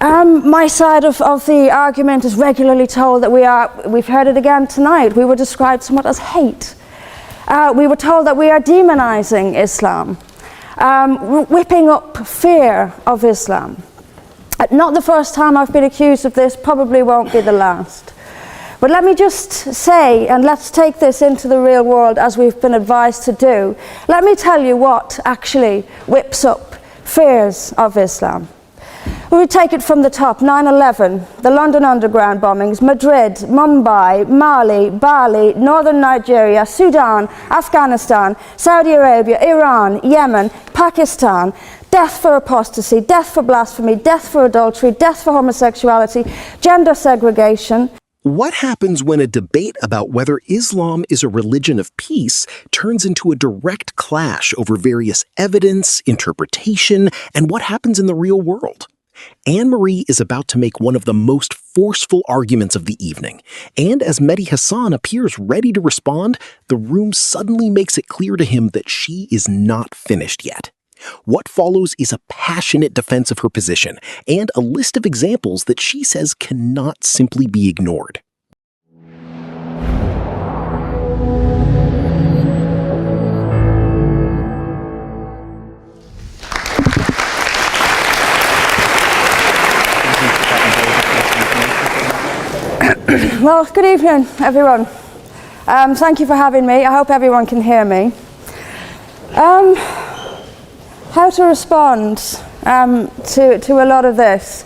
My side of the argument is regularly told that we've heard it again tonight, we were described somewhat as hate. We were told that we are demonizing Islam, whipping up fear of Islam. Not the first time I've been accused of this, probably won't be the last. But let me just say, and let's take this into the real world as we've been advised to do, let me tell you what actually whips up fears of Islam. We take it from the top: 9/11, the London Underground bombings, Madrid, Mumbai, Mali, Bali, northern Nigeria, Sudan, Afghanistan, Saudi Arabia, Iran, Yemen, Pakistan, death for apostasy, death for blasphemy, death for adultery, death for homosexuality, gender segregation. What happens when a debate about whether Islam is a religion of peace turns into a direct clash over various evidence, interpretation, and what happens in the real world? Anne-Marie is about to make one of the most forceful arguments of the evening, and as Mehdi Hassan appears ready to respond, the room suddenly makes it clear to him that she is not finished yet. What follows is a passionate defense of her position, and a list of examples that she says cannot simply be ignored. Well, good evening, everyone. Thank you for having me. I hope everyone can hear me. How to respond to a lot of this.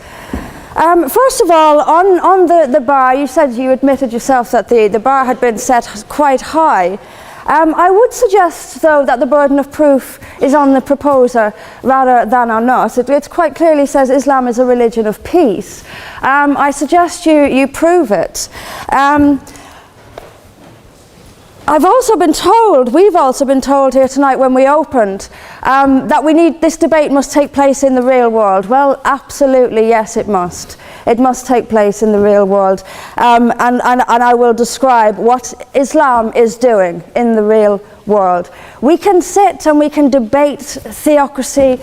First of all, on the bar, you said, you admitted yourself that the bar had been set quite high. I would suggest, though, that the burden of proof is on the proposer rather than on us. It quite clearly says Islam is a religion of peace. I suggest you prove it. We've also been told here tonight when we opened that this debate must take place in the real world. Well, absolutely, yes, it must. It must take place in the real world. And I will describe what Islam is doing in the real world. We can sit and we can debate theocracy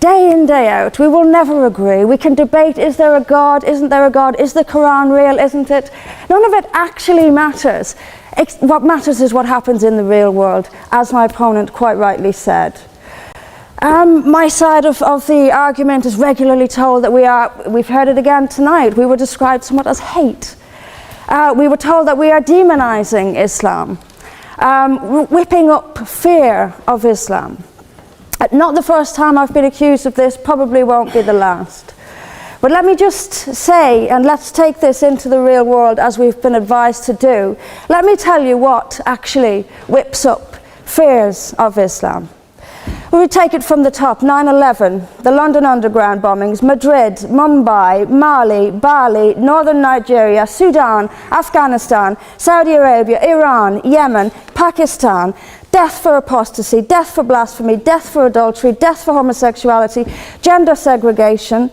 day in, day out. We will never agree. We can debate, is there a God, isn't there a God, is the Quran real, isn't it? None of it actually matters. What matters is what happens in the real world, as my opponent quite rightly said. My side of the argument is regularly told that we've heard it again tonight, we were described somewhat as hate. We were told that we are demonizing Islam, whipping up fear of Islam. Not the first time I've been accused of this, probably won't be the last. But let me just say, and let's take this into the real world as we've been advised to do, let me tell you what actually whips up fears of Islam. We take it from the top: 9/11, the London Underground bombings, Madrid, Mumbai, Mali, Bali, northern Nigeria, Sudan, Afghanistan, Saudi Arabia, Iran, Yemen, Pakistan, death for apostasy, death for blasphemy, death for adultery, death for homosexuality, gender segregation,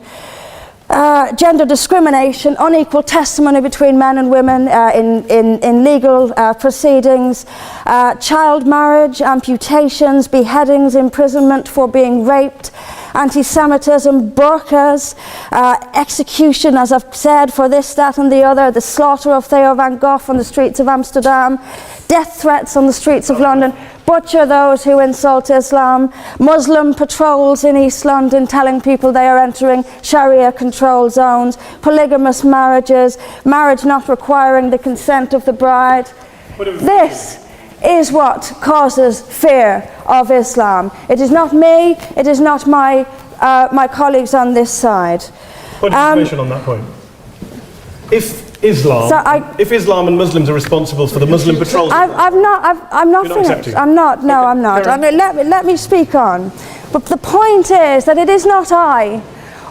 gender discrimination, unequal testimony between men and women in legal proceedings, child marriage, amputations, beheadings, imprisonment for being raped, anti-Semitism, burqas, execution, as I've said, for this, that and the other, the slaughter of Theo van Gogh on the streets of Amsterdam, death threats on the streets of London, butcher those who insult Islam, Muslim patrols in East London telling people they are entering Sharia control zones, polygamous marriages, marriage not requiring the consent of the bride. This is what causes fear of Islam. It is not me, it is not my colleagues on this side. Point of information on that point. If Islam and Muslims are responsible for the Muslim patrols, I'm not finished. Accepting. I'm not. No, okay. I'm not. I mean, let me speak on. But the point is that it is not I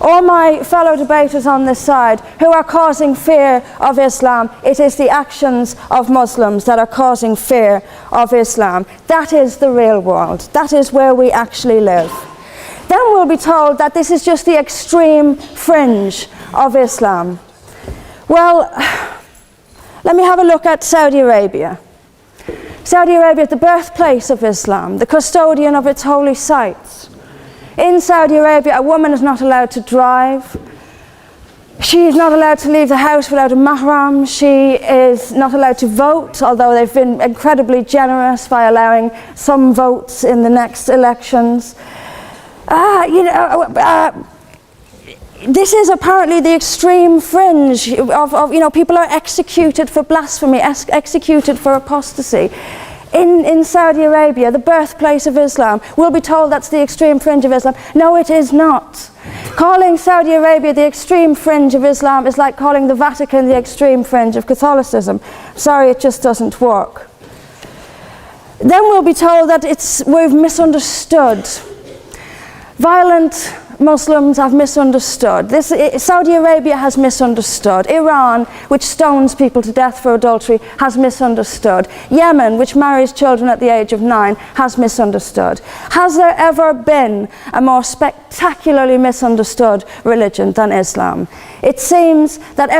or my fellow debaters on this side who are causing fear of Islam. It is the actions of Muslims that are causing fear of Islam. That is the real world. That is where we actually live. Then we'll be told that this is just the extreme fringe of Islam. Well, let me have a look at Saudi Arabia. Saudi Arabia is the birthplace of Islam, the custodian of its holy sites. In Saudi Arabia, a woman is not allowed to drive. She is not allowed to leave the house without a mahram. She is not allowed to vote, although they've been incredibly generous by allowing some votes in the next elections. This is apparently the extreme fringe of people are executed for blasphemy, executed for apostasy. In Saudi Arabia, the birthplace of Islam, we'll be told that's the extreme fringe of Islam. No, it is not. Calling Saudi Arabia the extreme fringe of Islam is like calling the Vatican the extreme fringe of Catholicism. Sorry, it just doesn't work. Then we'll be told that we've misunderstood. Violent Muslims have misunderstood. Saudi Arabia has misunderstood. Iran, which stones people to death for adultery, has misunderstood. Yemen, which marries children at the age of 9, has misunderstood. Has there ever been a more spectacularly misunderstood religion than Islam? It seems that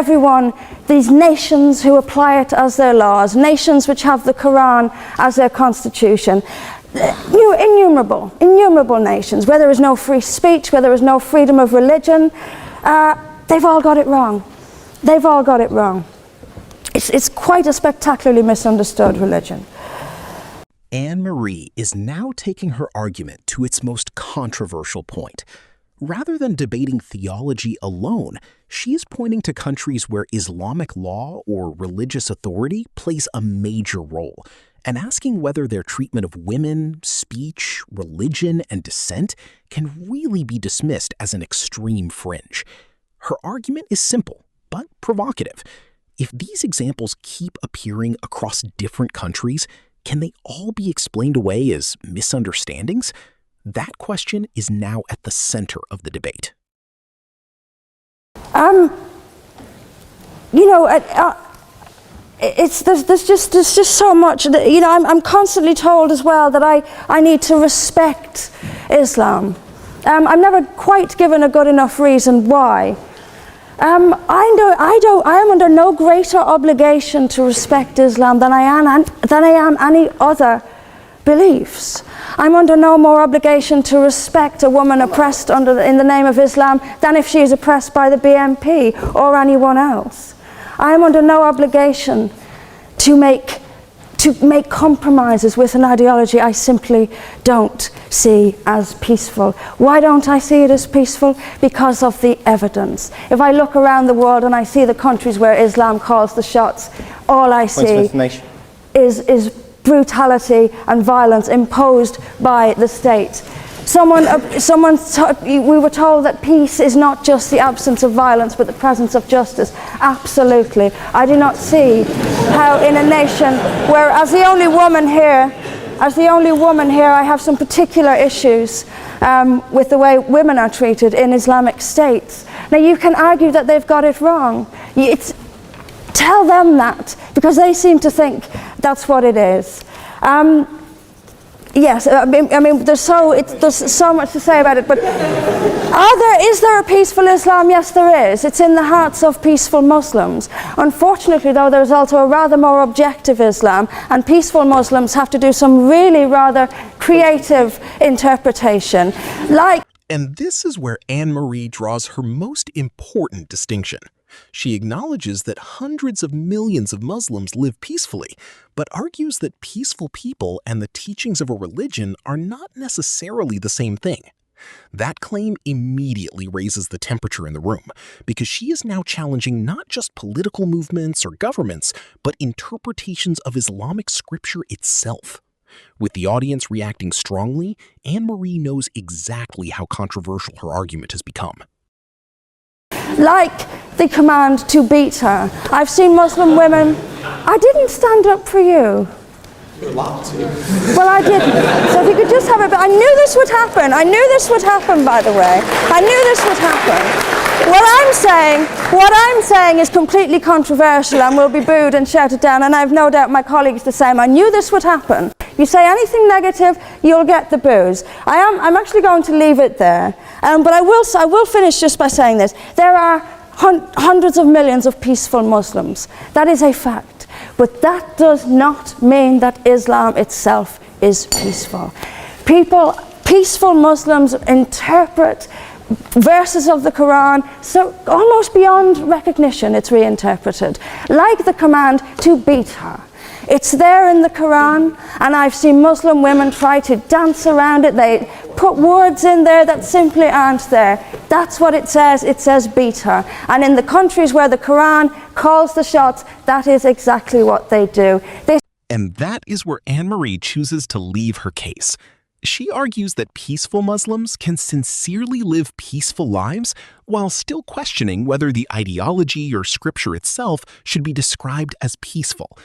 these nations who apply it as their laws, nations which have the Quran as their constitution, innumerable nations, where there is no free speech, where there is no freedom of religion, they've all got it wrong. They've all got it wrong. It's quite a spectacularly misunderstood religion. Anne-Marie is now taking her argument to its most controversial point. Rather than debating theology alone, she is pointing to countries where Islamic law or religious authority plays a major role, and asking whether their treatment of women, speech, religion, and dissent can really be dismissed as an extreme fringe. Her argument is simple, but provocative. If these examples keep appearing across different countries, can they all be explained away as misunderstandings? That question is now at the center of the debate. There's just so much that, I'm constantly told as well that I need to respect Islam. I'm never quite given a good enough reason why. I am under no greater obligation to respect Islam than I am any other beliefs. I'm under no more obligation to respect a woman oppressed in the name of Islam than if she is oppressed by the BNP or anyone else. I am under no obligation to make compromises with an ideology I simply don't see as peaceful. Why don't I see it as peaceful? Because of the evidence. If I look around the world and I see the countries where Islam calls the shots, all I see is brutality and violence imposed by the state. We were told that peace is not just the absence of violence but the presence of justice. Absolutely. I do not see how in a nation where, as the only woman here, I have some particular issues with the way women are treated in Islamic states. Now you can argue that they've got it wrong. Tell them that, because they seem to think that's what it is. Yes, I mean, there's so much to say about it, but is there a peaceful Islam? Yes, there is. It's in the hearts of peaceful Muslims. Unfortunately, though, there's also a rather more objective Islam, and peaceful Muslims have to do some really rather creative interpretation. And this is where Anne-Marie draws her most important distinction. She acknowledges that hundreds of millions of Muslims live peacefully, but argues that peaceful people and the teachings of a religion are not necessarily the same thing. That claim immediately raises the temperature in the room, because she is now challenging not just political movements or governments, but interpretations of Islamic scripture itself. With the audience reacting strongly, Anne-Marie knows exactly how controversial her argument has become. Like the command to beat her. I've seen Muslim women. I didn't stand up for you. You're allowed to. Well, I didn't. So if you could just have it. But I knew this would happen. I knew this would happen, by the way. I knew this would happen. What I'm saying is completely controversial and will be booed and shouted down, and I have no doubt my colleagues the same. I knew this would happen. You say anything negative, you'll get the boos. I'm actually going to leave it there. But I will finish just by saying this. There are hundreds of millions of peaceful Muslims. That is a fact. But that does not mean that Islam itself is peaceful. Peaceful Muslims interpret verses of the Quran, so almost beyond recognition it's reinterpreted, like the command to beat her. It's there in the Quran, and I've seen Muslim women try to dance around it. They put words in there that simply aren't there. That's what it says beat her. And in the countries where the Quran calls the shots, that is exactly what they do. And that is where Anne-Marie chooses to leave her case. She argues that peaceful Muslims can sincerely live peaceful lives while still questioning whether the ideology or scripture itself should be described as peaceful.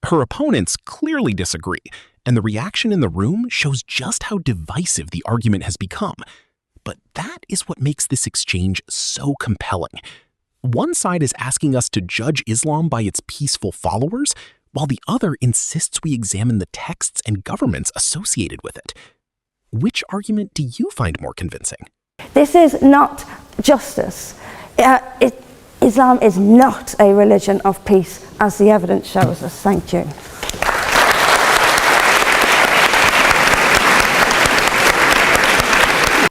Her opponents clearly disagree, and the reaction in the room shows just how divisive the argument has become. But that is what makes this exchange so compelling. One side is asking us to judge Islam by its peaceful followers, while the other insists we examine the texts and governments associated with it. Which argument do you find more convincing? This is not justice. Islam is not a religion of peace, as the evidence shows us. Thank you.